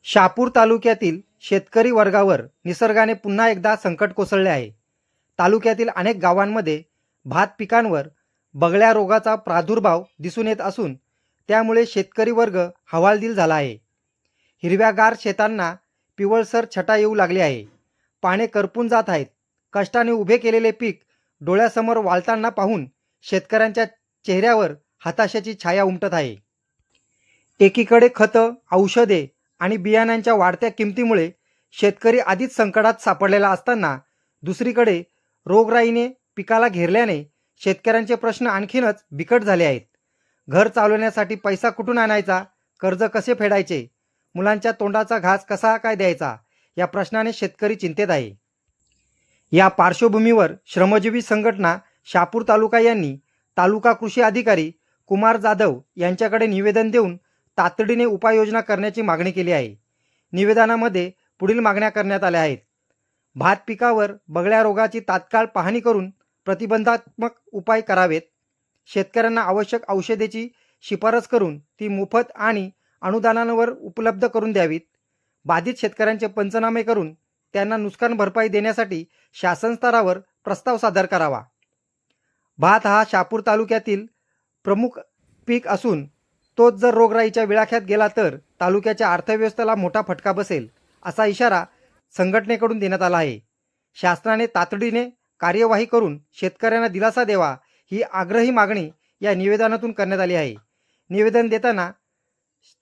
शहापूर तालुक्यातील शेतकरी वर्गावर निसर्गाने पुन्हा एकदा संकट कोसळले आहे। तालुक्यातील अनेक गावांमध्ये भात पिकांवर बगळ्या रोगाचा प्रादुर्भाव दिसून येत असून त्यामुळे शेतकरी वर्ग हवालदिल झाला आहे। हिरव्यागार शेतांना पिवळसर छटा येऊ लागली आहे। पाने करपून जात आहेत। कष्टाने उभे केलेले पीक डोळ्यासमोर वाळताना पाहून शेतकऱ्यांच्या चेहऱ्यावर हताशेची छाया उमटत आहे। एकीकडे खतं, औषधे आणि बियाण्यांच्या वाढत्या किमतीमुळे शेतकरी आधीच संकटात सापडलेला असताना दुसरीकडे रोगराईने पिकाला घेरल्याने शेतकऱ्यांचे प्रश्न आणखीनच बिकट झाले आहेत। घर चालवण्यासाठी पैसा कुठून आणायचा, कर्ज कसे फेडायचे, मुलांच्या तोंडाचा घास कसा काय द्यायचा या प्रश्नाने शेतकरी चिंतेत आहे। या पार्श्वभूमीवर श्रमजीवी संघटना शहापूर तालुका यांनी तालुका कृषी अधिकारी कुमार जाधव यांच्याकडे निवेदन देऊन तातडीने उपाययोजना करण्याची मागणी केली आहे। निवेदनामध्ये पुढील मागण्या करण्यात आल्या आहेत। भात पिकावर बगळ्या रोगाची तात्काळ पाहणी करून प्रतिबंधात्मक उपाय करावेत। शेतकऱ्यांना आवश्यक औषधेची शिफारस करून ती मोफत आणि अनुदानावर उपलब्ध करून द्यावीत। बाधित शेतकऱ्यांचे पंचनामे करून त्यांना नुकसान भरपाई देण्यासाठी शासन स्तरावर प्रस्ताव सादर करावा। भात हा शहापूर तालुक्यातील प्रमुख पीक असून तोच जर रोगराईच्या विळख्यात गेला तर तालुक्याच्या अर्थव्यवस्थेला मोठा फटका बसेल असा इशारा संघटनेकडून देण्यात आला आहे। शासनाने तातडीने कार्यवाही करून शेतकऱ्यांना दिलासा द्यावा ही आग्रही मागणी या निवेदनातून करण्यात आली आहे। निवेदन देताना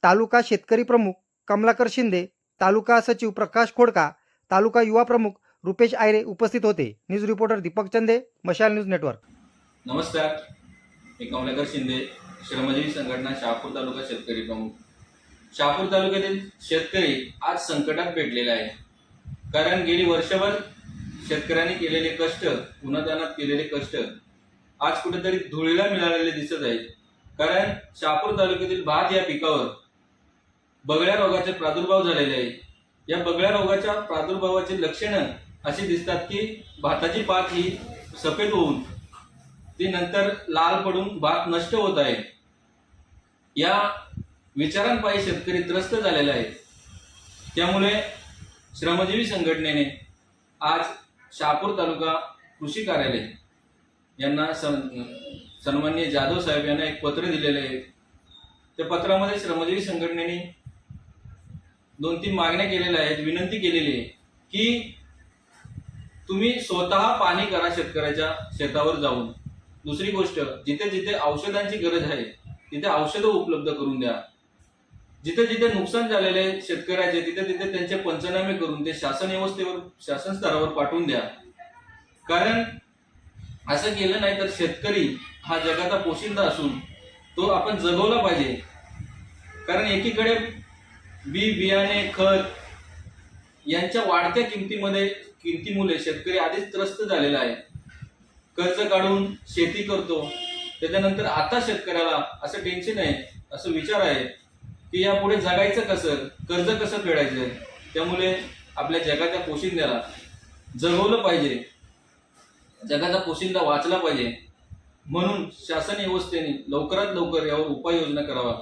तालुका शेतकरी प्रमुख कमलाकर शिंदे, तालुका सचिव प्रकाश खोडका, तालुका युवा प्रमुख रुपेश आयरे उपस्थित होते। न्यूज रिपोर्टर दीपक चंदे, मशाल न्यूज नेटवर्क। नमस्कार, मी कमलाकर शिंदे, श्रमजीवी संघटना शहापूर तालुका शेतकरी प्रमुख। शहापूर तालुक्यातील शेतकरी आज संकटात पेटलेला आहे, कारण गेली वर्षभर शेतकऱ्यांनी केलेले कष्ट, उन्हातान्हात केलेले कष्ट आज कुठेतरी धुळीला मिळालेले दिसत आहेत। कारण शहापूर तालुक्यातील भात या पिकावर बगळ्या रोगाचे प्रादुर्भाव झालेले आहे। या बगळ्या रोगाच्या प्रादुर्भावाची लक्षणं अशी दिसतात की भाताची पात ही सफेद होऊन ती नंतर लाल पडून भात नष्ट होत आहे। या विचारांपायी शेतकरी त्रस्त झालेला आहे। त्यामुळे श्रमजीवी संघटनेने आज शहापूर तालुका कृषी कार्यालय यांना सन्माननीय जाधव साहेब यांना एक पत्र दिलेले आहे। त्या पत्रामध्ये श्रमजीवी संघटनेने 2-3 मागण्या केलेल्या आहेत, विनंती केलेली आहे की तुम्ही स्वतः पाहणी करा शेतकऱ्याच्या शेतावर जाऊन। दुसरी गोष्ट, जिथे जिथे औषधांची गरज आहे तिथे औषधं उपलब्ध करून द्या। जिथे जिथे नुकसान झालेले शेतकऱ्याचे तिथे तिथे त्यांचे पंचनामे करून ते शासन व्यवस्थेवर, शासन स्तरावर पाठवून द्या। कारण असं केलं नाही तर शेतकरी हा जगाचा पोशिंदा असून तो आपण जगवला पाहिजे। कारण एकीकडे बियाणे, खत यांच्या वाढत्या किमतीमुळे शेतकरी आधीच त्रस्त झालेला आहे। कर्ज काढून शेती करतो, त्याच्यानंतर आता शेतकऱ्याला असं टेन्शन आहे, असं विचार आहे की यापुढे जगायचं कसं, कर्ज कसं फेडायचं। त्यामुळे आपल्या जगाच्या पोशिंद्याला जगवलं पाहिजे, जगाचा पोशिंदा वाचला पाहिजे। म्हणून शासन व्यवस्थेने लवकरात लवकर यावर उपाययोजना करावा।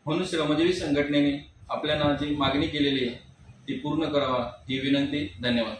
म्हणून श्रमजीवी संघटनेने आपल्याला जी मागणी केलेली आहे ती पूर्ण करावा ही विनंती। धन्यवाद।